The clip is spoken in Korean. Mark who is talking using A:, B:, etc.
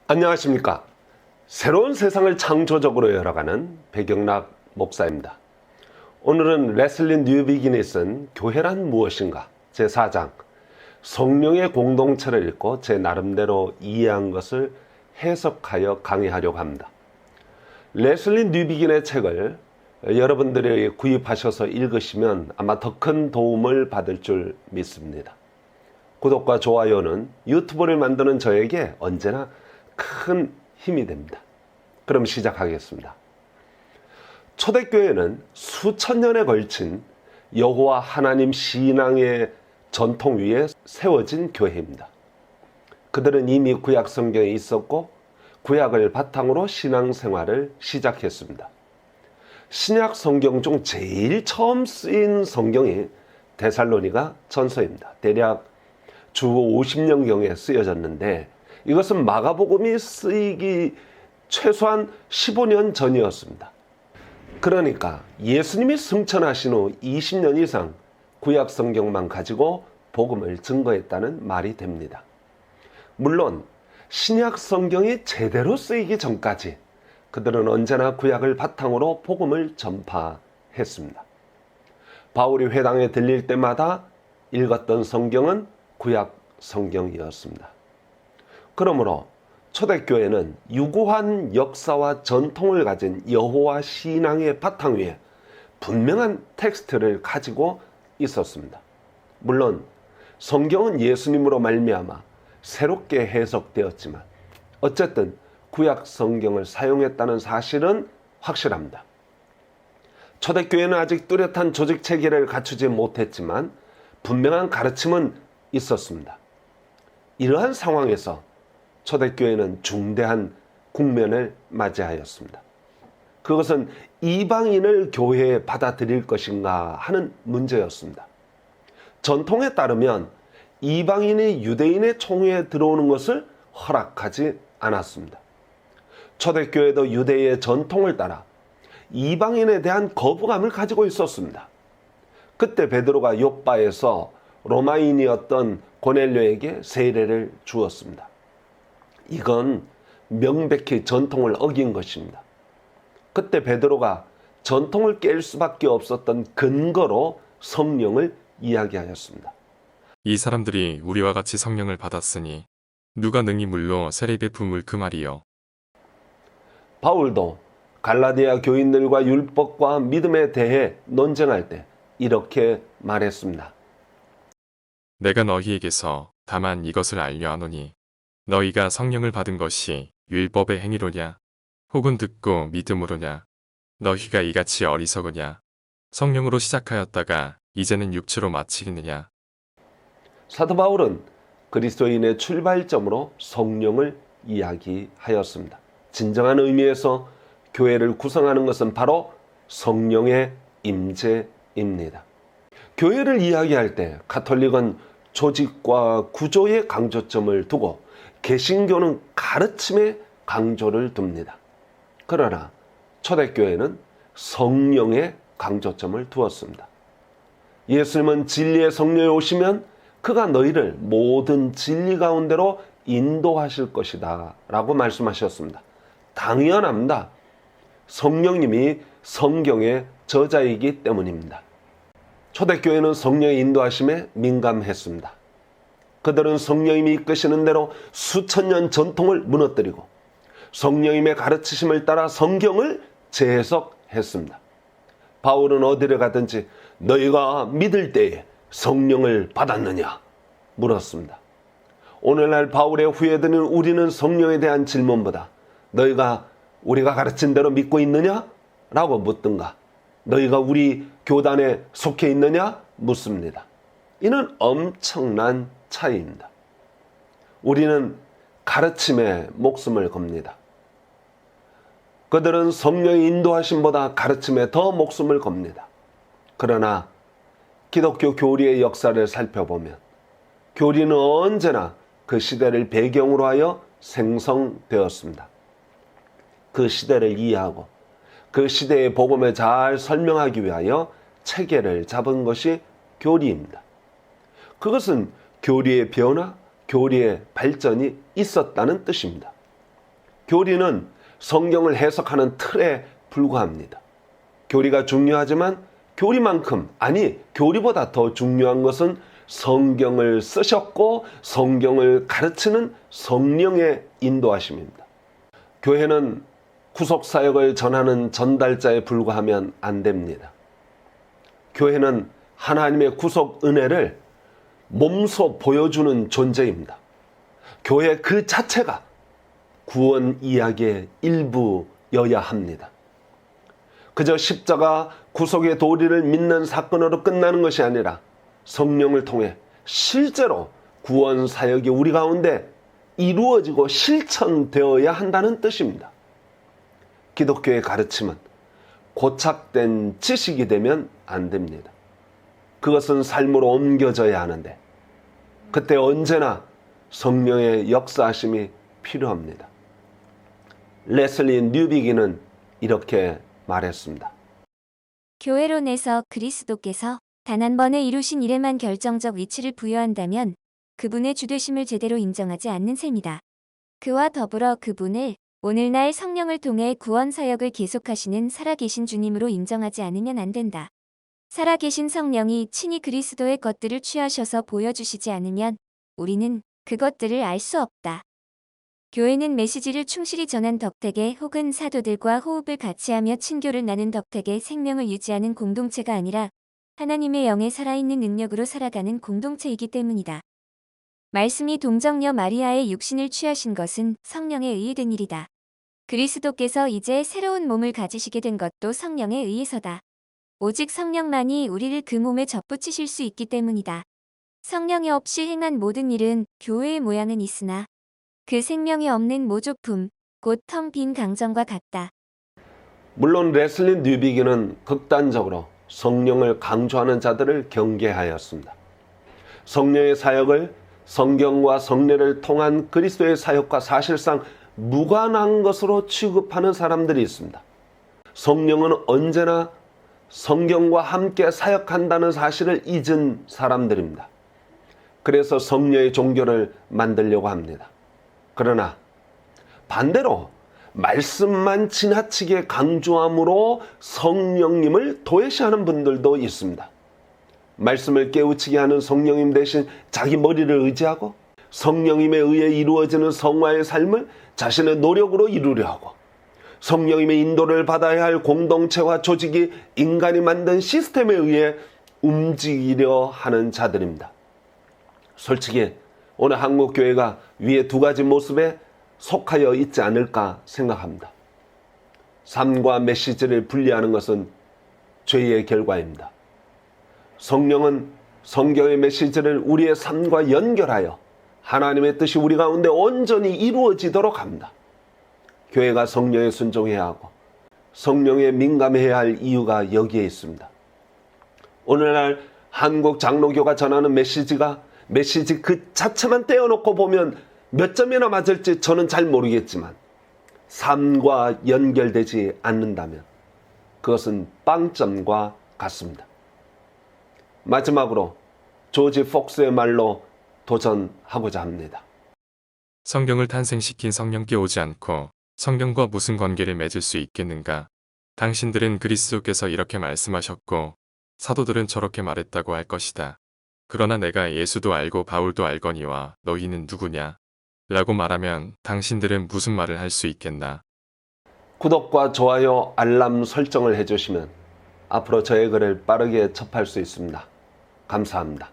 A: 안녕하십니까. 새로운 세상을 창조적으로 열어가는 배경락 목사입니다. 오늘은 레슬리 뉴비긴이 쓴 교회란 무엇인가 제4장 성령의 공동체를 읽고 제 나름대로 이해한 것을 해석하여 강의하려고 합니다. 레슬리 뉴비긴의 책을 여러분들이 구입하셔서 읽으시면 아마 더 큰 도움을 받을 줄 믿습니다. 구독과 좋아요는 유튜브를 만드는 저에게 언제나 큰 힘이 됩니다. 그럼 시작하겠습니다. 초대교회는 수천 년에 걸친 여호와 하나님 신앙의 전통 위에 세워진 교회입니다. 그들은 이미 구약 성경에 있었고 구약을 바탕으로 신앙생활을 시작했습니다. 신약 성경 중 제일 처음 쓰인 성경이 데살로니가 전서입니다. 대략 주 50년경에 쓰여졌는데 이것은 마가복음이 쓰이기 최소한 15년 전이었습니다. 그러니까 예수님이 승천하신 후 20년 이상 구약 성경만 가지고 복음을 증거했다는 말이 됩니다. 물론 신약 성경이 제대로 쓰이기 전까지 그들은 언제나 구약을 바탕으로 복음을 전파했습니다. 바울이 회당에 들릴 때마다 읽었던 성경은 구약 성경이었습니다. 그러므로 초대교회는 유구한 역사와 전통을 가진 여호와 신앙의 바탕 위에 분명한 텍스트를 가지고 있었습니다. 물론 성경은 예수님으로 말미암아 새롭게 해석되었지만 어쨌든 구약 성경을 사용했다는 사실은 확실합니다. 초대교회는 아직 뚜렷한 조직 체계를 갖추지 못했지만 분명한 가르침은 있었습니다. 이러한 상황에서 초대교회는 중대한 국면을 맞이하였습니다. 그것은 이방인을 교회에 받아들일 것인가 하는 문제였습니다. 전통에 따르면 이방인이 유대인의 총회에 들어오는 것을 허락하지 않았습니다. 초대교회도 유대의 전통을 따라 이방인에 대한 거부감을 가지고 있었습니다. 그때 베드로가 욥바에서 로마인이었던 고넬료에게 세례를 주었습니다. 이건 명백히 전통을 어긴 것입니다. 그때 베드로가 전통을 깰 수밖에 없었던 근거로 성령을 이야기하였습니다.
B: 이 사람들이 우리와 같이 성령을 받았으니 누가 능히 물로 세례 베품을 그 말이요.
A: 바울도 갈라디아 교인들과 율법과 믿음에 대해 논쟁할 때 이렇게 말했습니다.
B: 내가 너희에게서 다만 이것을 알려 하노니 너희가 성령을 받은 것이 율법의 행위로냐 혹은 듣고 믿음으로냐 너희가 이같이 어리석으냐 성령으로 시작하였다가 이제는 육체로 마치겠느냐.
A: 사도 바울은 그리스도인의 출발점으로 성령을 이야기하였습니다. 진정한 의미에서 교회를 구성하는 것은 바로 성령의 임재입니다. 교회를 이야기할 때 가톨릭은 조직과 구조의 강조점을 두고 개신교는 가르침에 강조를 둡니다. 그러나 초대교회는 성령에 강조점을 두었습니다. 예수님은 진리의 성령이 오시면 그가 너희를 모든 진리 가운데로 인도하실 것이다 라고 말씀하셨습니다. 당연합니다. 성령님이 성경의 저자이기 때문입니다. 초대교회는 성령의 인도하심에 민감했습니다. 그들은 성령님이 이끄시는 대로 수천 년 전통을 무너뜨리고 성령님의 가르치심을 따라 성경을 재해석했습니다. 바울은 어디를 가든지 너희가 믿을 때에 성령을 받았느냐 물었습니다. 오늘날 바울의 후예들은 우리는 성령에 대한 질문보다 너희가 우리가 가르친 대로 믿고 있느냐? 라고 묻든가 너희가 우리 교단에 속해 있느냐? 묻습니다. 이는 엄청난 차이입니다. 우리는 가르침에 목숨을 겁니다. 그들은 성령의 인도하심보다 가르침에 더 목숨을 겁니다. 그러나 기독교 교리의 역사를 살펴보면 교리는 언제나 그 시대를 배경으로 하여 생성되었습니다. 그 시대를 이해하고 그 시대의 복음을 잘 설명하기 위하여 체계를 잡은 것이 교리입니다. 그것은 교리의 변화, 교리의 발전이 있었다는 뜻입니다. 교리는 성경을 해석하는 틀에 불과합니다. 교리가 중요하지만 교리만큼, 아니 교리보다 더 중요한 것은 성경을 쓰셨고 성경을 가르치는 성령의 인도하심입니다. 교회는 구속사역을 전하는 전달자에 불과하면 안 됩니다. 교회는 하나님의 구속 은혜를 몸소 보여주는 존재입니다. 교회 그 자체가 구원 이야기의 일부여야 합니다. 그저 십자가 구속의 도리를 믿는 사건으로 끝나는 것이 아니라 성령을 통해 실제로 구원 사역이 우리 가운데 이루어지고 실천되어야 한다는 뜻입니다. 기독교의 가르침은 고착된 지식이 되면 안 됩니다. 그것은 삶으로 옮겨져야 하는데 그때 언제나 성령의 역사하심이 필요합니다. 레슬리 뉴비기는 이렇게 말했습니다.
C: 교회론에서 그리스도께서 단 한 번에 이루신 일에만 결정적 위치를 부여한다면 그분의 주되심을 제대로 인정하지 않는 셈이다. 그와 더불어 그분을 오늘날 성령을 통해 구원 사역을 계속하시는 살아계신 주님으로 인정하지 않으면 안 된다. 살아계신 성령이 친히 그리스도의 것들을 취하셔서 보여주시지 않으면 우리는 그것들을 알 수 없다. 교회는 메시지를 충실히 전한 덕택에 혹은 사도들과 호흡을 같이하며 친교를 나눈 덕택에 생명을 유지하는 공동체가 아니라 하나님의 영의 살아있는 능력으로 살아가는 공동체이기 때문이다. 말씀이 동정녀 마리아의 육신을 취하신 것은 성령에 의해 된 일이다. 그리스도께서 이제 새로운 몸을 가지시게 된 것도 성령에 의해서다. 오직 성령만이 우리를 그 몸에 접붙이실 수 있기 때문이다. 성령이 없이 행한 모든 일은 교회의 모양은 있으나 그 생명이 없는 모조품, 곧 텅 빈 강정과 같다.
A: 물론 레슬리 뉴비기는 극단적으로 성령을 강조하는 자들을 경계하였습니다. 성령의 사역을 성경과 성례를 통한 그리스도의 사역과 사실상 무관한 것으로 취급하는 사람들이 있습니다. 성령은 언제나 성경과 함께 사역한다는 사실을 잊은 사람들입니다. 그래서 성령의 종교를 만들려고 합니다. 그러나 반대로 말씀만 지나치게 강조함으로 성령님을 도외시하는 분들도 있습니다. 말씀을 깨우치게 하는 성령님 대신 자기 머리를 의지하고 성령님에 의해 이루어지는 성화의 삶을 자신의 노력으로 이루려 하고 성령님의 인도를 받아야 할 공동체와 조직이 인간이 만든 시스템에 의해 움직이려 하는 자들입니다. 솔직히 오늘 한국 교회가 위에 두 가지 모습에 속하여 있지 않을까 생각합니다. 삶과 메시지를 분리하는 것은 죄의 결과입니다. 성령은 성경의 메시지를 우리의 삶과 연결하여 하나님의 뜻이 우리 가운데 온전히 이루어지도록 합니다. 교회가 성령에 순종해야 하고 성령에 민감해야 할 이유가 여기에 있습니다. 오늘날 한국 장로교가 전하는 메시지 그 자체만 떼어놓고 보면 몇 점이나 맞을지 저는 잘 모르겠지만 삶과 연결되지 않는다면 그것은 빵점과 같습니다. 마지막으로 조지 폭스의 말로 도전하고자 합니다.
B: 성경을 탄생시킨 성령께 오지 않고 성경과 무슨 관계를 맺을 수 있겠는가? 당신들은 그리스도께서 이렇게 말씀하셨고 사도들은 저렇게 말했다고 할 것이다. 그러나 내가 예수도 알고 바울도 알거니와 너희는 누구냐? 라고 말하면 당신들은 무슨 말을 할 수 있겠나?
A: 구독과 좋아요, 알람 설정을 해주시면 앞으로 저의 글을 빠르게 접할 수 있습니다. 감사합니다.